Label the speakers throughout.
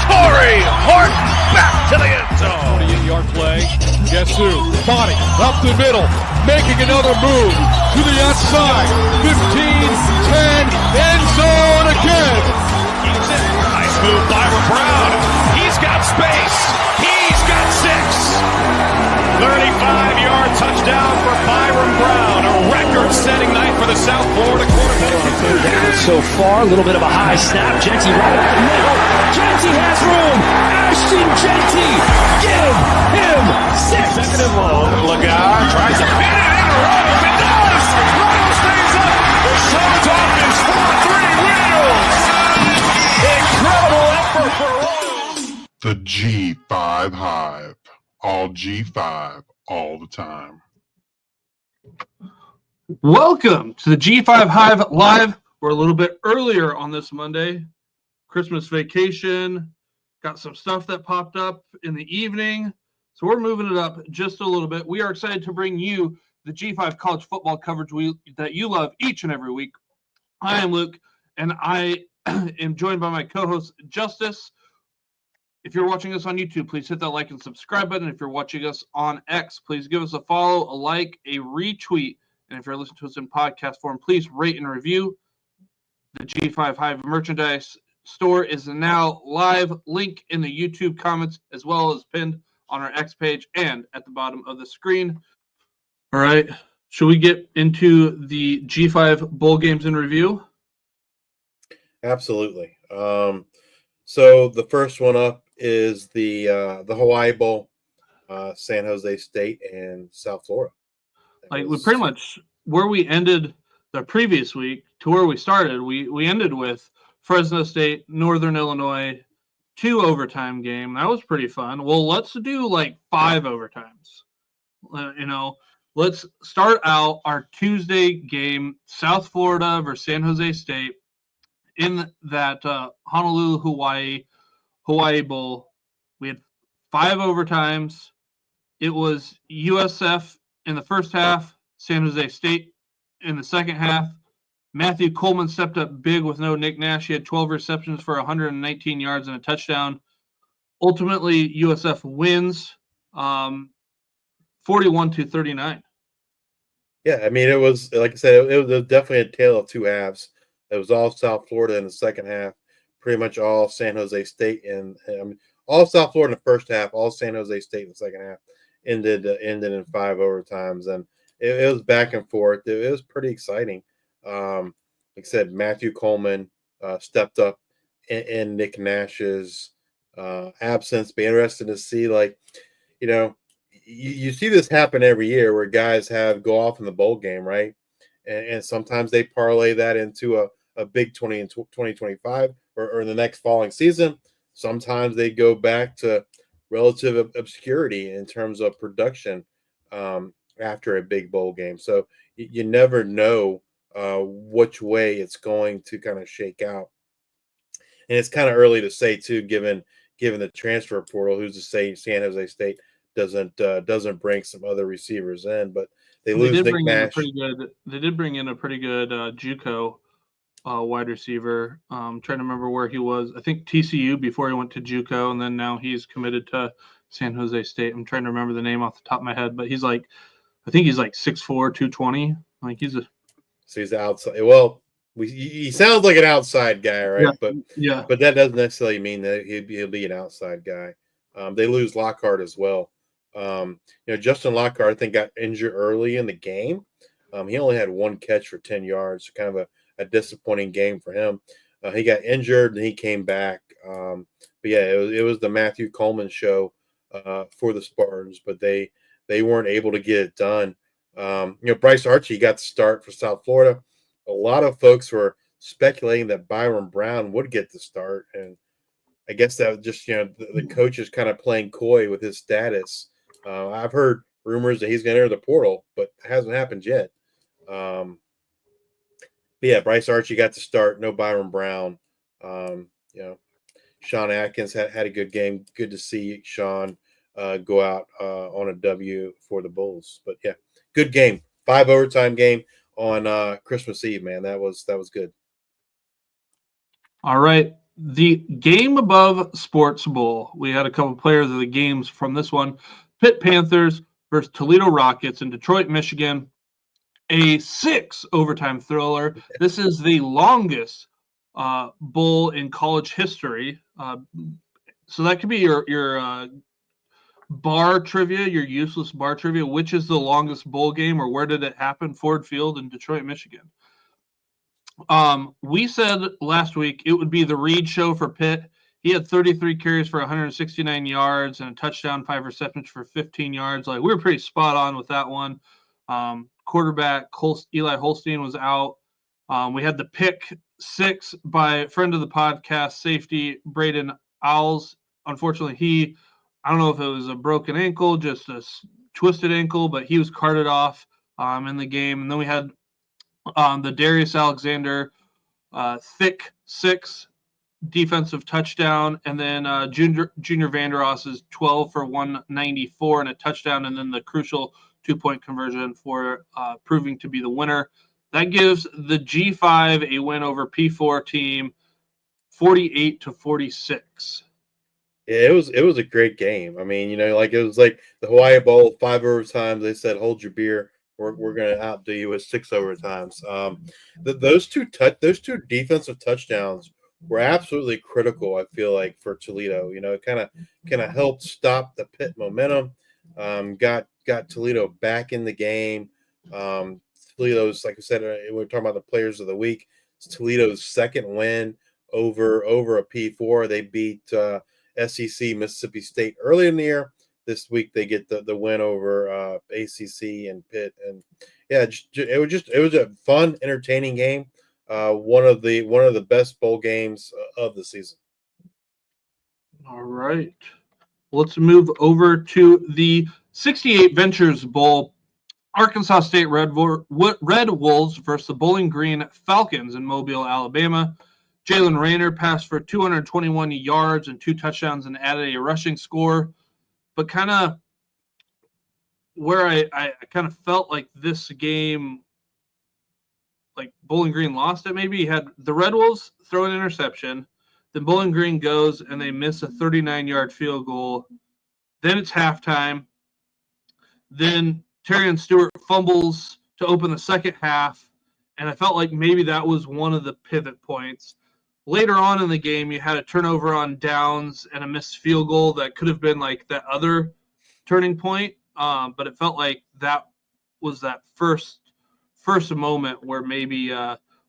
Speaker 1: Corey Horton back to the end zone.
Speaker 2: 28-yard play. Guess who? Body up the middle, making another move to the outside. 15, 10, end zone again.
Speaker 1: Keeps it. Nice move by Brown. He's got space. He's got 6. 35-yard touchdown for Byron Brown. A record-setting night for the South Florida quarterback.
Speaker 3: Third down so far. A little bit of a high snap. Genty right up the middle. Genty has room. Ashton Genty. Give him 6.
Speaker 1: Second and long. Lagar tries to fit it in. Runnels, it does. Runnels stays up. The show's off his 4-3 wheels. Incredible effort for Runnels.
Speaker 4: The G5 Hive. All G5, all the time.
Speaker 5: Welcome to the G5 Hive Live. We're a little bit earlier on this Monday. Christmas vacation. Got some stuff that popped up in the evening. So we're moving it up just a little bit. We are excited to bring you the G5 college football coverage that you love each and every week. I am Luke, and I am joined by my co-host, Justice. If you're watching us on YouTube, please hit that like and subscribe button. If you're watching us on X, please give us a follow, a like, a retweet. And if you're listening to us in podcast form, please rate and review. The G5 Hive merchandise store is now live. Link in the YouTube comments as well as pinned on our X page and at the bottom of the screen. All right. Should we get into the G5 bowl games in review?
Speaker 6: Absolutely. So the first one up is the Hawaii Bowl, San Jose State and South Florida.
Speaker 5: We pretty much where we ended the previous week to where we started. We ended with Fresno State, Northern Illinois, 2 overtime game. That was pretty fun. Well, let's do like 5 overtimes. Let's start out our Tuesday game, South Florida versus San Jose State, in that Honolulu, Hawaii Bowl. We had 5 overtimes. It was USF in the first half, San Jose State in the second half. Matthew Coleman stepped up big with no Nick Nash. He had 12 receptions for 119 yards and a touchdown. Ultimately, USF wins 41-39.
Speaker 6: Yeah, I mean, it was, like I said, it was definitely a tale of 2 halves. It was all South Florida in the second half, pretty much all San Jose State, and all South Florida in the first half, all San Jose State in the second half. Ended in 5 overtimes, and it was back and forth. It was pretty exciting. Like I said, Matthew Coleman stepped up in Nick Nash's absence. Be interested to see, you see this happen every year where guys go off in the bowl game, right? And sometimes they parlay that into a big 2025 or the next following season. Sometimes they go back to relative obscurity in terms of production after a big bowl game. So you never know which way it's going to kind of shake out. And it's kind of early to say too, given the transfer portal. Who's to say San Jose State doesn't bring some other receivers in? But they lose Nick Nash.
Speaker 5: They did bring in a pretty good JUCO wide receiver. Trying to remember where he was. I think TCU before he went to JUCO, and then now he's committed to San Jose State. I'm trying to remember the name off the top of my head, but I think he's like 6'4", 220.
Speaker 6: So he's outside. Well, he sounds like an outside guy, right?
Speaker 5: Yeah,
Speaker 6: but that doesn't necessarily mean that he'll be an outside guy. They lose Lockhart as well. Justin Lockhart, I think, got injured early in the game. He only had 1 catch for 10 yards, kind of a disappointing game for him. He got injured and he came back. But yeah, it was the Matthew Coleman show for the Spartans, but they weren't able to get it done. Bryce Archie got the start for South Florida. A lot of folks were speculating that Byron Brown would get the start, and I guess that was just the coach is kind of playing coy with his status. I've heard rumors that he's going to enter the portal, but it hasn't happened yet. But yeah, Bryce Archie got the start. No Byron Brown. Sean Atkins had a good game. Good to see Sean go out on a W for the Bulls. But yeah, good game. 5 overtime game on Christmas Eve, man. That was good.
Speaker 5: All right. The game above Sports Bowl, we had a couple players of the games from this one. Pitt Panthers versus Toledo Rockets in Detroit, Michigan. A 6 overtime thriller. This is the longest bowl in college history. So that could be your bar trivia, your useless bar trivia. Which is the longest bowl game, or where did it happen? Ford Field in Detroit, Michigan. We said last week it would be the Reed show for Pitt. He had 33 carries for 169 yards and a touchdown, 5 receptions for 15 yards. Like, we were pretty spot on with that one. Quarterback Eli Holstein was out. We had the pick 6 by friend of the podcast, safety Braden Owls. Unfortunately, I don't know if it was a broken ankle, just a twisted ankle, but he was carted off in the game. And then we had the Darius Alexander thick 6 defensive touchdown, and then Junior Vandeross's 12 for 194 and a touchdown, and then the crucial 2-point conversion for proving to be the winner. That gives the G5 a win over P4 team, 48-46.
Speaker 6: Yeah, it was a great game. I mean, like it was like the Hawaii Bowl, 5 overtimes. They said, "Hold your beer. We're going to outdo you with 6 overtimes." Those two defensive touchdowns were absolutely critical. I feel like for Toledo, it kind of helped stop the Pitt momentum. Got Toledo back in the game. Toledo's, like I said, we're talking about the players of the week. It's Toledo's second win over a P4. They beat SEC Mississippi State early in the year. This week they get the win over ACC and Pitt, and yeah, it was a fun, entertaining game. One of the best bowl games of the season.
Speaker 5: All right, let's move over to the 68 Ventures Bowl. Arkansas State Red Wolves versus the Bowling Green Falcons in Mobile, Alabama. Jalen Rayner passed for 221 yards and 2 touchdowns and added a rushing score. But kind of where I kind of felt like this game, like Bowling Green lost it maybe. You had the Red Wolves throw an interception. Then Bowling Green goes and they miss a 39-yard field goal. Then it's halftime. Then Terrion Stewart fumbles to open the second half. And I felt like maybe that was one of the pivot points. Later on in the game, you had a turnover on downs and a missed field goal that could have been like that other turning point. But it felt like that was that first moment where maybe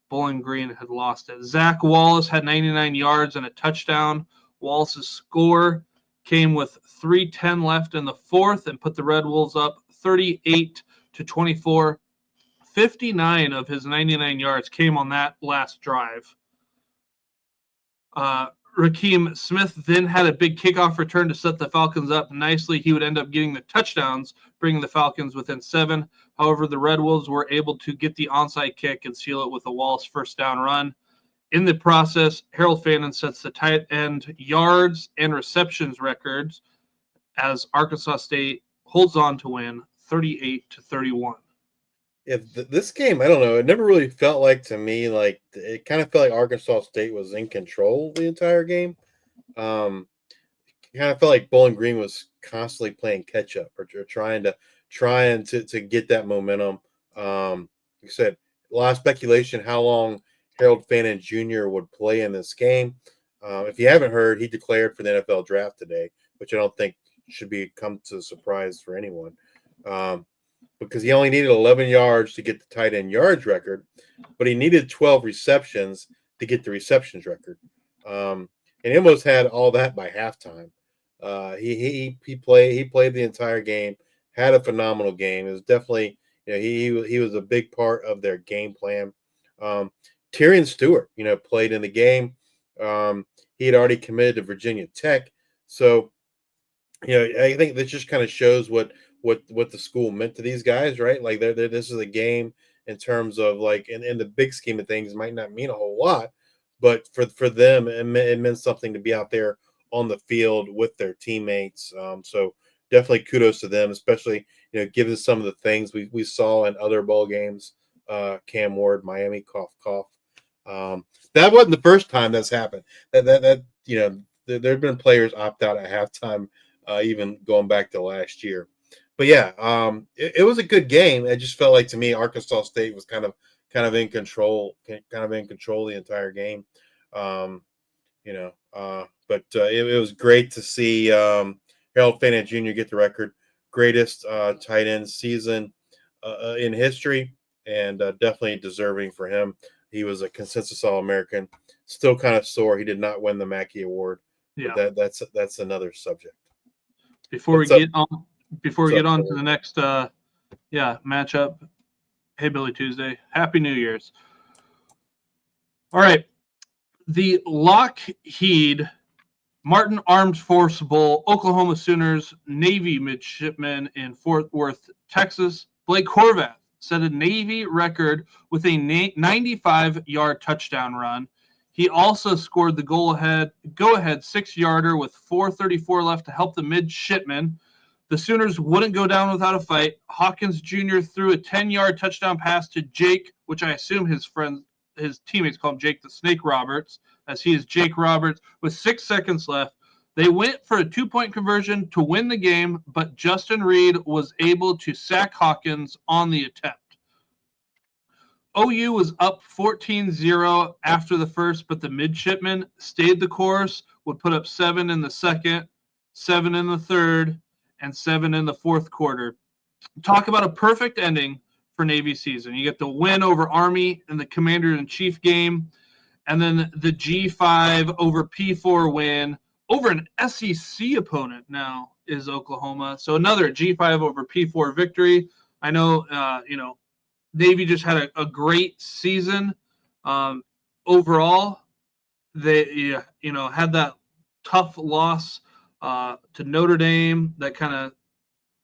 Speaker 5: Bowling Green had lost it. Zach Wallace had 99 yards and a touchdown. Wallace's score came with 3:10 left in the fourth and put the Red Wolves up 38-24. 59 of his 99 yards came on that last drive. Raheem Smith then had a big kickoff return to set the Falcons up nicely. He would end up getting the touchdowns, bringing the Falcons within 7. However, the Red Wolves were able to get the onside kick and seal it with a Wallace first down run. In the process, Harold Fannin sets the tight end yards and receptions records as Arkansas State holds on to win 38-31.
Speaker 6: Yeah, this game, I don't know. It never really felt like to me like it kind of felt like Arkansas State was in control the entire game. Kind of felt like Bowling Green was constantly playing catch up or trying to get that momentum. Like I said, a lot of speculation how long Harold Fannin Jr. would play in this game. If you haven't heard, he declared for the NFL draft today, which I don't think should come to a surprise for anyone. Because he only needed 11 yards to get the tight end yards record, but he needed 12 receptions to get the receptions record. And he almost had all that by halftime. He played the entire game, had a phenomenal game. It was definitely, he was a big part of their game plan. Terrion Stewart, played in the game. He had already committed to Virginia Tech. So, I think that just kind of shows what the school meant to these guys, right? Like this is a game in terms of like in the big scheme of things might not mean a whole lot, but for them it meant something to be out there on the field with their teammates. So definitely kudos to them, especially given some of the things we saw in other bowl games. Cam Ward, Miami, cough cough. That wasn't the first time that's happened. That there have been players opt out at halftime, even going back to last year. But yeah, it was a good game. It just felt like to me Arkansas State was kind of in control, the entire game. But it was great to see Harold Fana Jr. get the record, greatest tight end season in history, and definitely deserving for him. He was a consensus All-American. Still kind of sore he did not win the Mackey Award.
Speaker 5: Yeah.
Speaker 6: But that's another subject.
Speaker 5: Before we get on to
Speaker 6: Billy?
Speaker 5: the next matchup, hey Billy Tuesday, Happy New Year's. All right, the Lockheed Martin Armed Force Bowl, Oklahoma Sooners Navy midshipman in Fort Worth, Texas, Blake Horvath set a Navy record with a 95-yard touchdown run. He also scored the go-ahead 6-yarder with 4:34 left to help the midshipmen. The Sooners wouldn't go down without a fight. Hawkins Jr. threw a 10-yard touchdown pass to Jake, which I assume his teammates call him Jake the Snake Roberts, as he is Jake Roberts, with 6 seconds left. They went for a 2-point conversion to win the game, but Justin Reed was able to sack Hawkins on the attempt. OU was up 14-0 after the first, but the midshipmen stayed the course, would put up 7 in the second, 7 in the third, and 7 in the fourth quarter. Talk about a perfect ending for Navy season. You get the win over Army in the Commander-in-Chief game, and then the G5 over P4 win over an SEC opponent now is Oklahoma. So another G5 over P4 victory. I know, Navy just had a great season. Overall, they had that tough loss to Notre Dame that kind of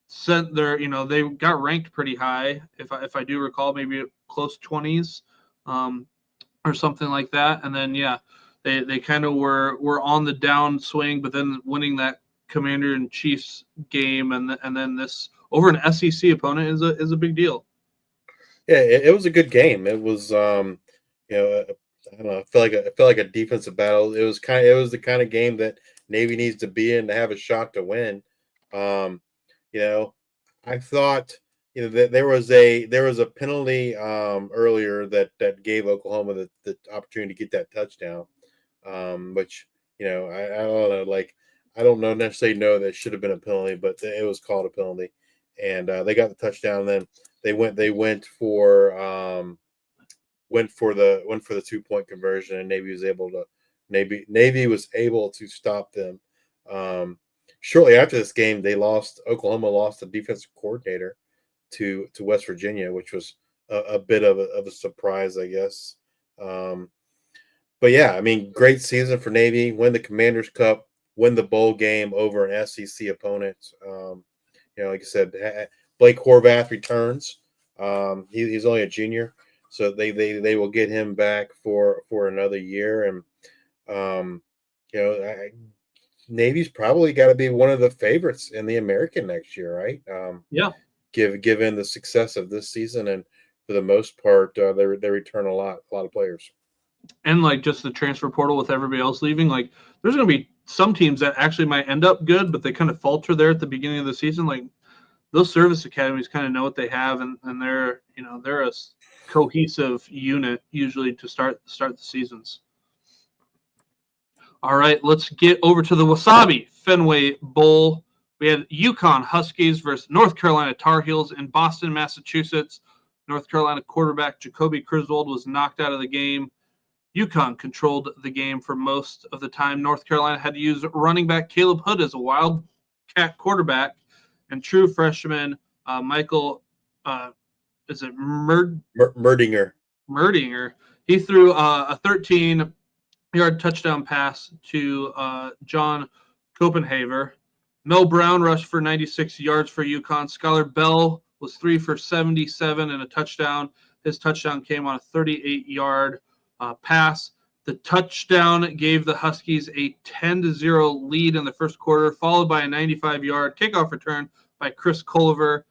Speaker 5: sent their, they got ranked pretty high, if I do recall, maybe close 20s or something like that. And then they kind of were on the downswing, but then winning that Commander-in-Chief's game and then this over an SEC opponent is a big deal.
Speaker 6: Yeah, it was a good game. It was, I don't know. I felt like a defensive battle. It was the kind of game that Navy needs to be in to have a shot to win. I thought, that there was a penalty earlier that gave Oklahoma the opportunity to get that touchdown, which I don't know. Like, I don't know necessarily know that should have been a penalty, but it was called a penalty, and they got the touchdown. And then they went for the 2-point conversion, and Navy was able to stop them. Shortly after this game, Oklahoma lost the defensive coordinator to West Virginia, which was a bit of a surprise, I guess. But yeah, I mean, great season for Navy. Win the Commander's Cup, win the bowl game over an SEC opponent. Like I said, Blake Horvath returns. He's only a junior, so they will get him back for another year. And Navy's probably got to be one of the favorites in the American next year, right? Given the success of this season, and for the most part, they return a lot of players. And
Speaker 5: like just the transfer portal with everybody else leaving, like there's going to be some teams that actually might end up good, but they kind of falter there at the beginning of the season. Like those service academies kind of know what they have, and they're a cohesive unit usually to start the seasons. All right, let's get over to the Wasabi Fenway Bowl. We had UConn Huskies versus North Carolina Tar Heels in Boston, Massachusetts. North Carolina quarterback Jacoby Criswold was knocked out of the game. UConn controlled the game for most of the time. North Carolina had to use running back Caleb Hood as a wildcat quarterback, and true freshman Michael, is it Merdinger? He threw a 13-yard touchdown pass to John Copenhaver. Mel Brown rushed for 96 yards for UConn. Skylar Bell was 3 for 77 and a touchdown. His touchdown came on a 38-yard pass. The touchdown gave the Huskies a 10-0 lead in the first quarter, followed by a 95-yard kickoff return by Chris Culliver.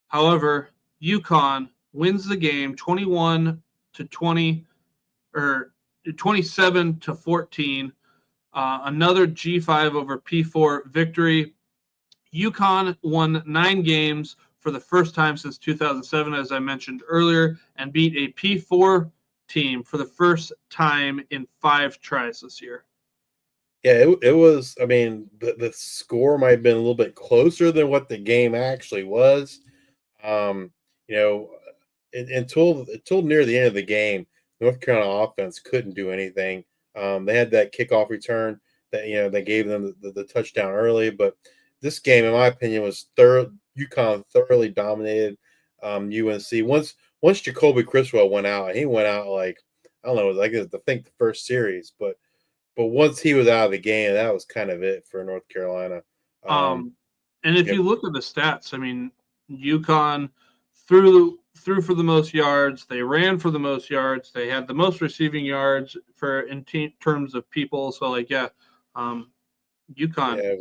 Speaker 5: However, UConn wins the game 21-20. or 27-14. Another G5 over P4 victory. UConn won 9 games for the first time since 2007, as I mentioned earlier, and beat a P4 team for the first time in 5 tries this year.
Speaker 6: Yeah, it was. I mean, the score might have been a little bit closer than what the game actually was. Um, you know, until near the end of the game, North Carolina offense couldn't do anything. They had that kickoff return that they gave them the touchdown early, but this game, in my opinion, was UConn thoroughly dominated UNC. Once Jacoby Criswell went out, he went out like I don't know, like I think the first series, but once he was out of the game, that was kind of it for North Carolina.
Speaker 5: And if you look at the stats, I mean, UConn threw for the most yards. They ran for the most yards. They had the most receiving yards in terms of people. So, UConn.
Speaker 6: Yeah,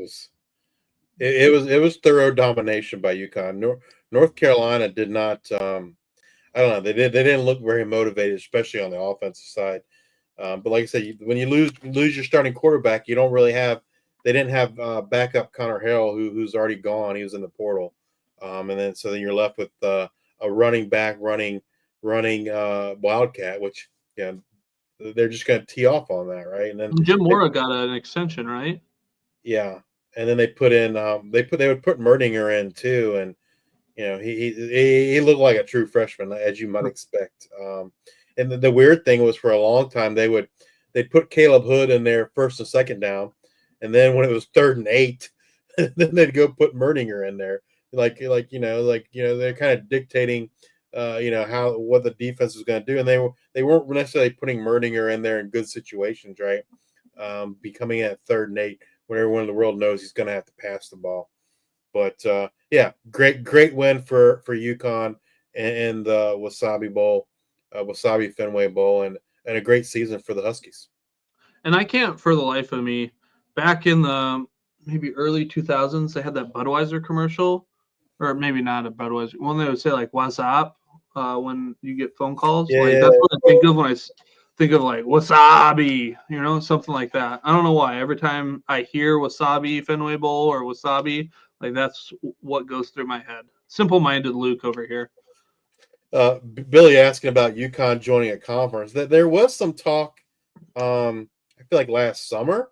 Speaker 6: it was thorough domination by UConn. North Carolina did not. I don't know. They didn't look very motivated, especially on the offensive side. But like I said, when you lose your starting quarterback, you don't really have. They didn't have backup Connor Harrell, who's already gone. He was in the portal, and then you're left with a running back running Wildcat, which they're just going to tee off on that, right? And then
Speaker 5: Jim Mora got an extension, right?
Speaker 6: Yeah, and then they put in they would put Merdinger in too, and he looked like a true freshman, as you might expect. And the weird thing was, for a long time they'd put Caleb Hood in there first and second down, and then when it was 3rd and 8, then they'd go put Merdinger in there, they're kind of dictating, what the defense was going to do, and they weren't necessarily putting Merdinger in there in good situations, right? Becoming at 3rd and 8, when everyone in the world knows he's going to have to pass the ball. But great win for UConn and the Wasabi Bowl. Wasabi Fenway Bowl, and a great season for the Huskies.
Speaker 5: And I can't for the life of me, back in the maybe early 2000s, they had that Budweiser commercial, or maybe not a Budweiser. One they would say like "What's up" when you get phone calls.
Speaker 6: Yeah,
Speaker 5: That's what I think of when I think of like wasabi, something like that. I don't know why. Every time I hear Wasabi Fenway Bowl or Wasabi, like that's what goes through my head. Simple-minded Luke over here.
Speaker 6: Billy asking about UConn joining a conference. That there was some talk, I feel like last summer,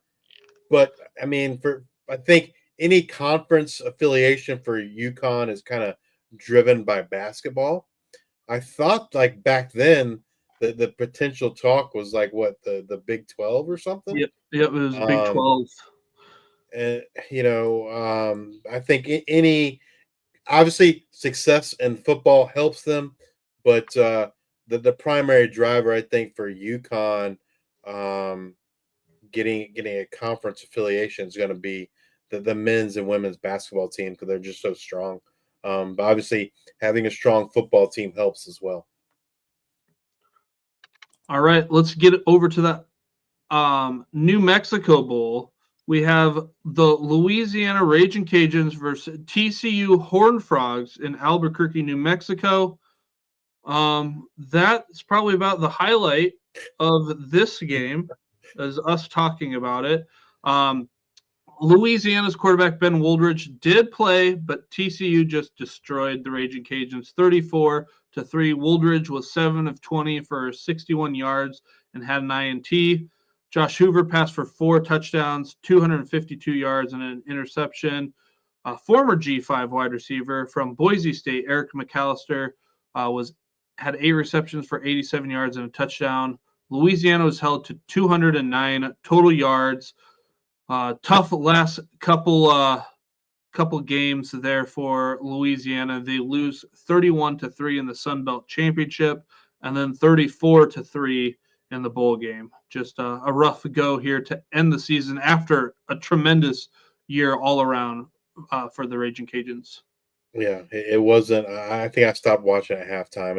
Speaker 6: but I mean, I think any conference affiliation for UConn is kind of driven by basketball. I thought like back then the potential talk was like what the Big 12 or something.
Speaker 5: Yep, it was Big 12.
Speaker 6: And I think any obviously success in football helps them. But the primary driver, I think, for UConn getting a conference affiliation is going to be the men's and women's basketball team, because they're just so strong. But obviously, having a strong football team helps as well.
Speaker 5: All right, let's get over to that New Mexico Bowl. We have the Louisiana Raging Cajuns versus TCU Horned Frogs in Albuquerque, New Mexico. That's probably about the highlight of this game, as us talking about it. Louisiana's quarterback Ben Woldridge did play, but TCU just destroyed the Raging Cajuns 34-3. Woldridge was 7 of 20 for 61 yards and had an INT. Josh Hoover passed for 4 touchdowns, 252 yards, and an interception. Former G5 wide receiver from Boise State, Eric McAllister, had 8 receptions for 87 yards and a touchdown. Louisiana was held to 209 total yards. Tough last couple games there for Louisiana. They lose 31-3 in the Sun Belt Championship, and then 34-3 in the bowl game. Just a rough go here to end the season after a tremendous year all around for the Raging Cajuns.
Speaker 6: Yeah, it wasn't. I think I stopped watching at halftime.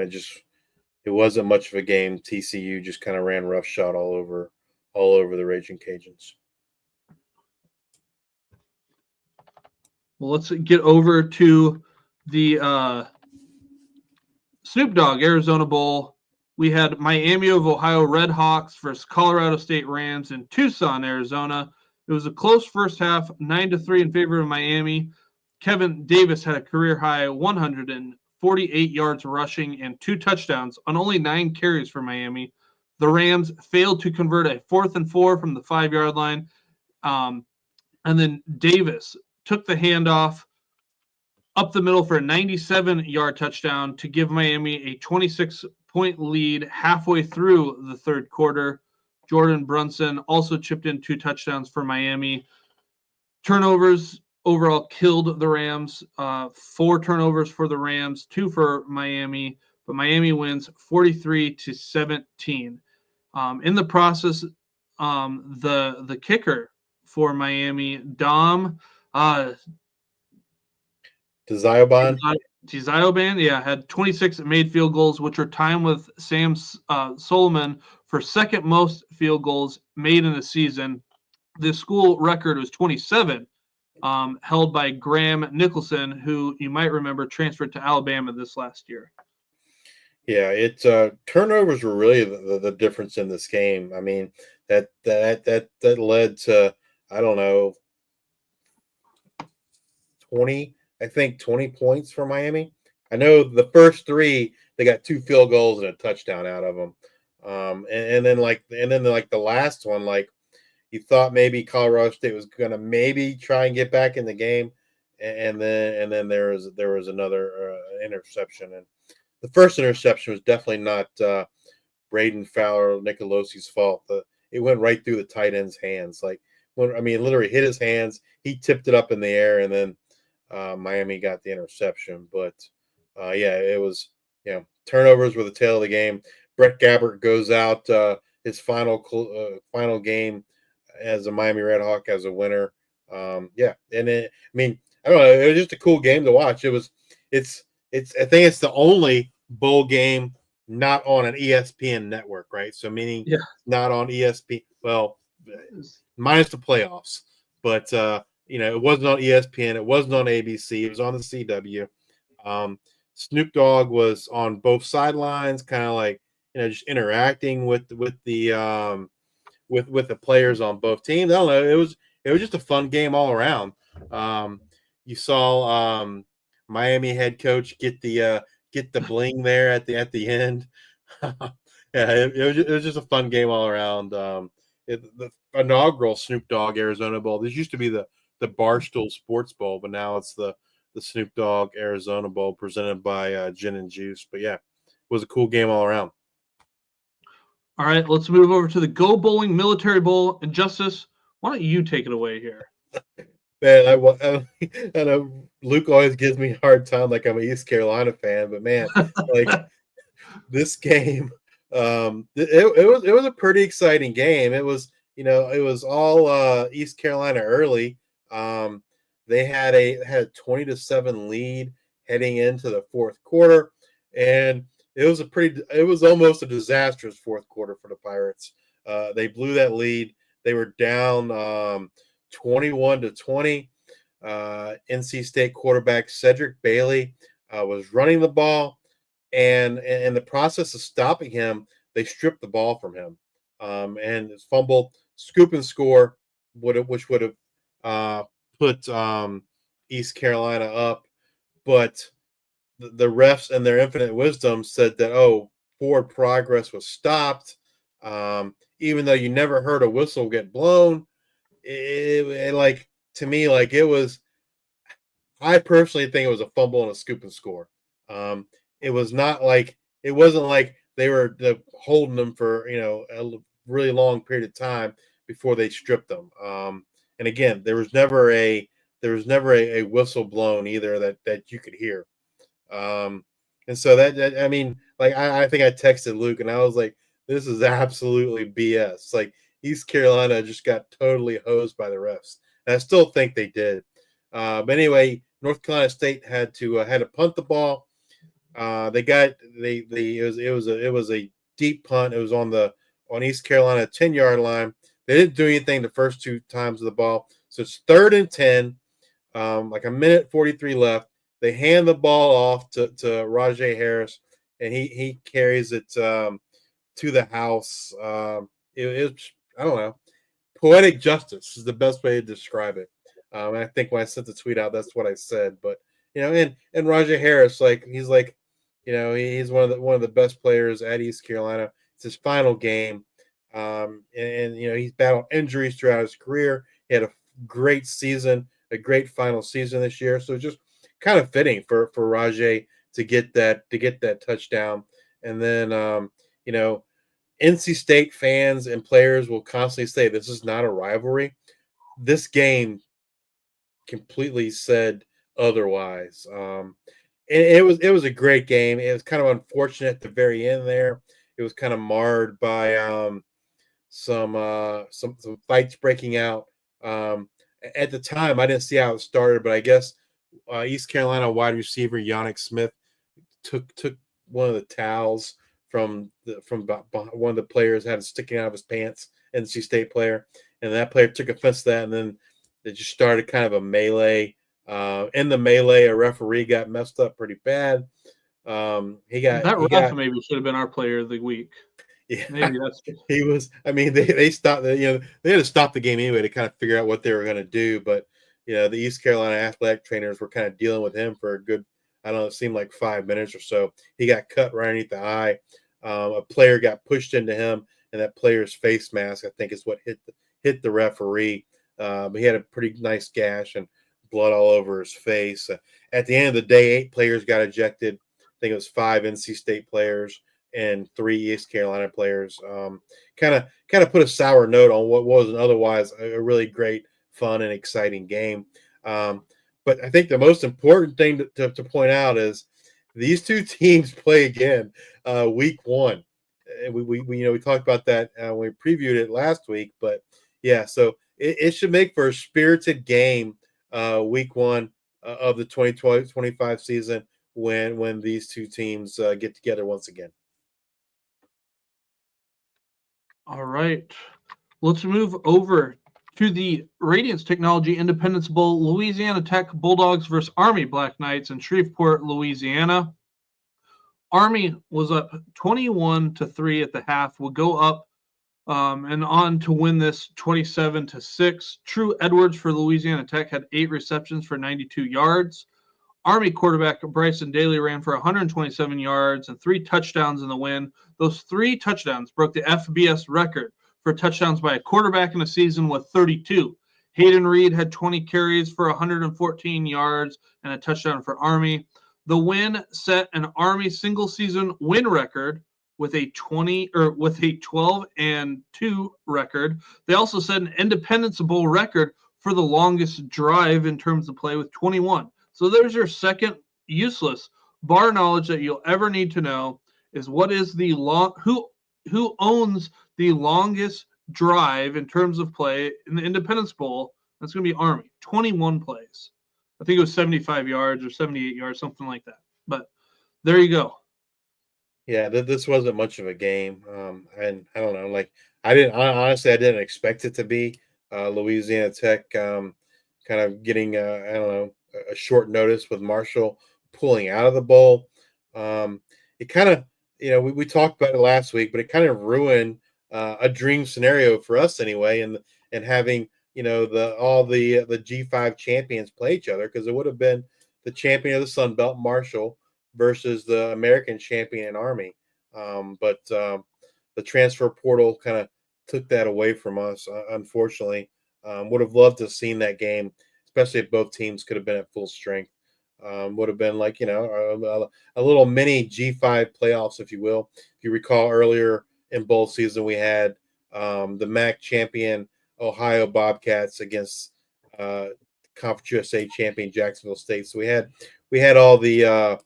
Speaker 6: It wasn't much of a game. TCU just kind of ran roughshod all over the Raging Cajuns.
Speaker 5: Well, let's get over to the Snoop Dogg Arizona Bowl. we had Miami of Ohio Redhawks versus Colorado State Rams in Tucson, Arizona. It was a close first half, 9-3 in favor of Miami. Kevin Davis had a career high 148 yards rushing and 2 touchdowns on only 9 carries for Miami. The Rams failed to convert a 4th and 4 from the 5-yard line. And then Davis took the handoff up the middle for a 97-yard touchdown to give Miami a 26-point lead halfway through the third quarter. Jordan Brunson also chipped in 2 touchdowns for Miami. Turnovers overall killed the Rams. 4 turnovers for the Rams, 2 for Miami, but Miami wins 43-17. In the process, the kicker for Miami, Dom Tzioband, had 26 made field goals, which are timed with Sam Solomon for second most field goals made in a season. The school record was 27, held by Graham Nicholson, who you might remember transferred to Alabama this last year.
Speaker 6: Yeah, it's turnovers were really the difference in this game. I mean, that led to, I don't know, 20 points for Miami. I know the first 3 they got 2 field goals and a touchdown out of them. And then the last one, like, you thought maybe Colorado State was going to maybe try and get back in the game, and then there was another interception. And the first interception was definitely not Braden Fowler Nicolosi's fault. It went right through the tight end's hands. Like, literally hit his hands. He tipped it up in the air, and then Miami got the interception. But it was, turnovers were the tail of the game. Brett Gabbert goes out his final game as a Miami Redhawk as a winner. And I don't know. It was just a cool game to watch. I think it's the only bowl game not on an ESPN network, right? So meaning not on ESPN. Well, minus the playoffs, but it wasn't on ESPN. It wasn't on ABC. It was on the CW. Snoop Dogg was on both sidelines, kind of like just interacting with the players on both teams. I don't know. It was just a fun game all around. You saw Miami head coach get the bling there at the end. It was just a fun game all around. The inaugural Snoop Dogg Arizona Bowl. This used to be the Barstool Sports Bowl, but now it's the Snoop Dogg Arizona Bowl presented by Gin and Juice. But it was a cool game all around.
Speaker 5: All right, let's move over to the Go Bowling Military Bowl. And Justice, why don't you take it away here?
Speaker 6: Man, I know Luke always gives me a hard time like I'm an East Carolina fan, but man, like this game, it was a pretty exciting game. It was, it was all East Carolina early. They had a 20-7 lead heading into the fourth quarter, and it was almost a disastrous fourth quarter for the Pirates. They blew that lead. They were down 21-20. NC State quarterback Cedric Bailey was running the ball, and in the process of stopping him, they stripped the ball from him, and his fumble, scoop and score, which would have put East Carolina up, but the refs and their infinite wisdom said that forward progress was stopped, even though you never heard a whistle get blown. To me, it was. I personally think it was a fumble and a scoop and score. It wasn't like they were holding them for a really long period of time before they stripped them. And again, there was never a whistle blown either that you could hear. And so I think I texted Luke and I was like, this is absolutely BS. Like, East Carolina just got totally hosed by the refs. And I still think they did. But anyway, North Carolina State had to punt the ball. It was a deep punt. It was on East Carolina 10-yard line. They didn't do anything the first 2 times of the ball. So it's 3rd and 10, like a minute 43 left. They hand the ball off to Rajay Harris, and he carries it to the house. It was, I don't know, poetic justice is the best way to describe it. I think when I sent the tweet out, that's what I said. But and Rajay Harris, he's he's one of the best players at East Carolina. It's his final game, and he's battled injuries throughout his career. He had a great season, a great final season this year. So just kind of fitting for Rajay to get that touchdown. And then NC State fans and players will constantly say this is not a rivalry. This game completely said otherwise. It was a great game. It was kind of unfortunate at the very end there. It was kind of marred by some fights breaking out. At the time, I didn't see how it started, but I guess East Carolina wide receiver Yannick Smith took one of the towels from one of the players, had it sticking out of his pants, NC State player, and that player took offense to that, and then it just started kind of a melee. In the melee, a referee got messed up pretty bad.
Speaker 5: Maybe should have been our player of the week.
Speaker 6: Yeah,
Speaker 5: maybe that's
Speaker 6: he was. I mean, they stopped. They had to stop the game anyway to kind of figure out what they were going to do. But the East Carolina athletic trainers were kind of dealing with him for a good, I don't know, it seemed like 5 minutes or so. He got cut right underneath the eye. A player got pushed into him, and that player's face mask, I think, is what hit the referee. He had a pretty nice gash and blood all over his face. At the end of the day, 8 players got ejected. I think it was 5 NC State players and 3 East Carolina players. Kind of put a sour note on what was an otherwise a really great, fun, and exciting game. But I think the most important thing to point out is these two teams play again week 1. We talked about that when we previewed it last week. But yeah, so it should make for a spirited game week 1 of the 2025 season when these two teams get together once again.
Speaker 5: All right. Let's move over to the Radiance Technology Independence Bowl, Louisiana Tech Bulldogs versus Army Black Knights in Shreveport, Louisiana. Army was up 21-3 at the half, will go up and on to win this 27-6. True Edwards for Louisiana Tech had 8 receptions for 92 yards. Army quarterback Bryson Daly ran for 127 yards and 3 touchdowns in the win. Those 3 touchdowns broke the FBS record for touchdowns by a quarterback in a season with 32. Hayden Reed had 20 carries for 114 yards and a touchdown for Army. The win set an Army single-season win record with a 12-2 record. They also set an Independence Bowl record for the longest drive in terms of play with 21. So there's your second useless bar knowledge that you'll ever need to know is what is the who owns the longest drive in terms of play in the Independence Bowl. That's going to be Army, 21 plays. I think it was 75 yards or 78 yards, something like that. But there you go.
Speaker 6: Yeah, this wasn't much of a game, and I don't know. I didn't expect it to be. Louisiana Tech kind of getting I don't know, a short notice with Marshall pulling out of the bowl. It kind of, we talked about it last week, but it kind of ruined a dream scenario for us anyway, and having all the G5 champions play each other, because it would have been the champion of the Sun Belt, Marshall, versus the American champion Army. But the transfer portal kind of took that away from us, unfortunately. Would have loved to have seen that game, especially if both teams could have been at full strength. Would have been like, a little mini G5 playoffs, if you will. If you recall earlier in bowl season, we had the MAC champion Ohio Bobcats against Conference USA champion Jacksonville State. So we had all the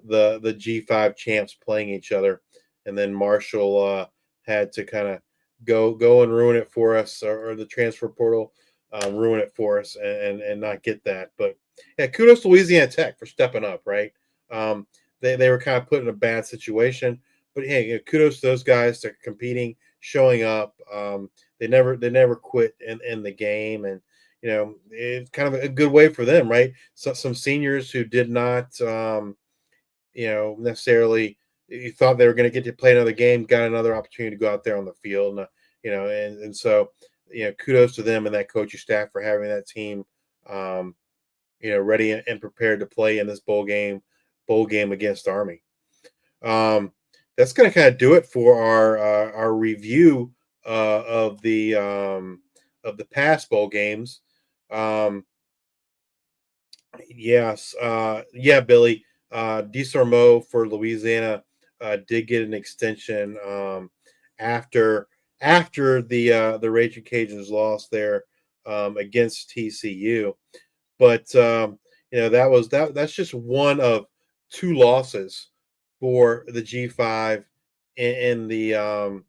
Speaker 6: G5 champs playing each other, and then Marshall had to kind of go and ruin it for us, or the transfer portal ruin it for us, and not get that. But yeah, kudos to Louisiana Tech for stepping up, right? They were kind of put in a bad situation, but hey, kudos to those guys. They're competing, showing up. They never quit in the game, and it's kind of a good way for them, right? So some seniors who did not necessarily you thought they were going to get to play another game, got another opportunity to go out there on the field, and so kudos to them and that coaching staff for having that team, ready and prepared to play in this bowl game against Army. That's going to kind of do it for our review of the past bowl games. Yes, Billy. DeSormeaux for Louisiana did get an extension after the Raging Cajuns lost there against TCU, but that's just one of two losses for the G5 in the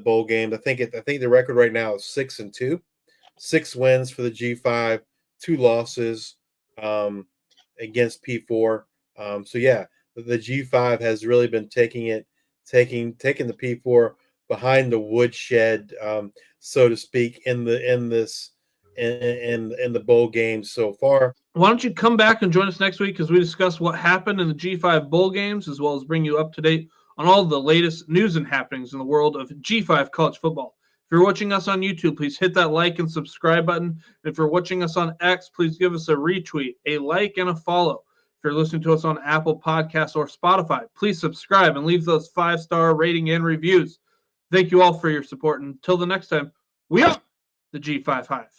Speaker 6: bowl game. I think the record right now is 6-2, 6 wins for the G5, 2 losses against P4. So yeah, the G5 has really been taking the P4 behind the woodshed, so to speak, in the bowl game so far.
Speaker 5: Why don't you come back and join us next week as we discuss what happened in the G5 bowl games, as well as bring you up to date on all the latest news and happenings in the world of G5 college football. If you're watching us on YouTube, please hit that like and subscribe button. And if you're watching us on X, please give us a retweet, a like, and a follow. If you're listening to us on Apple Podcasts or Spotify, please subscribe and leave those 5-star rating and reviews. Thank you all for your support. Until the next time, we are the G5 Hive.